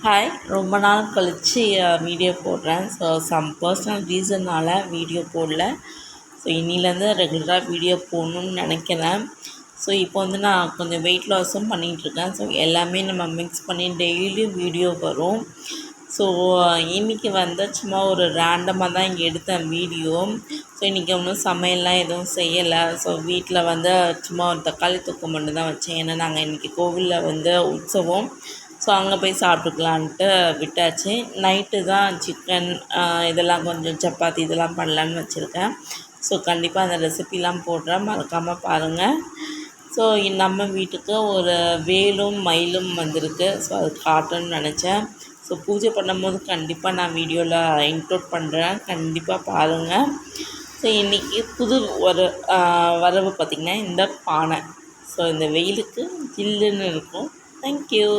Hi, ரொம்ப நாள் கழித்து வீடியோ போடுறேன். ஸோ சம் பர்சனல் ரீசன்னால் வீடியோ போடல. ஸோ இன்னிலேருந்து ரெகுலராக வீடியோ போடணுன்னு நினைக்கிறேன். ஸோ இப்போ நான் கொஞ்சம் வெயிட் லாஸும் பண்ணிகிட்ருக்கேன். ஸோ எல்லாமே நம்ம மிக்ஸ் பண்ணி டெய்லியும் வீடியோ வரும். ஸோ இன்றைக்கி சும்மா ஒரு ரேண்டமாக தான் இங்கே எடுத்தேன் வீடியோ. ஸோ இன்றைக்கி ஒன்றும் சமையல்லாம் எதுவும் செய்யலை. ஸோ வீட்டில் சும்மா ஒரு தக்காளி தொக்கு மட்டும் தான் வச்சேன். ஏன்னா நாங்கள் இன்றைக்கி கோவிலில் உற்சவம். ஸோ அங்கே போய் சாப்பிட்டுக்கலான்ட்டு விட்டாச்சு. நைட்டு தான் சிக்கன் இதெல்லாம் கொஞ்சம் சப்பாத்தி இதெல்லாம் பண்ணலான்னு வச்சுருக்கேன். ஸோ கண்டிப்பாக அந்த ரெசிபிலாம் போடுறேன், மறக்காமல் பாருங்கள். ஸோ நம்ம வீட்டுக்கு ஒரு வேலும் மயிலும் வந்திருக்கு. ஸோ அது காட்டணும்னு நினச்சேன். ஸோ பூஜை பண்ணும்போது கண்டிப்பாக நான் வீடியோவில் இன்க்ளூட் பண்ணுறேன், கண்டிப்பாக பாருங்கள். ஸோ இன்றைக்கி புது ஒரு வரவு பார்த்திங்கன்னா இந்த பானை. ஸோ இந்த வெயிலுக்கு ஜில்லுன்னு இருக்கும். தேங்க்யூ.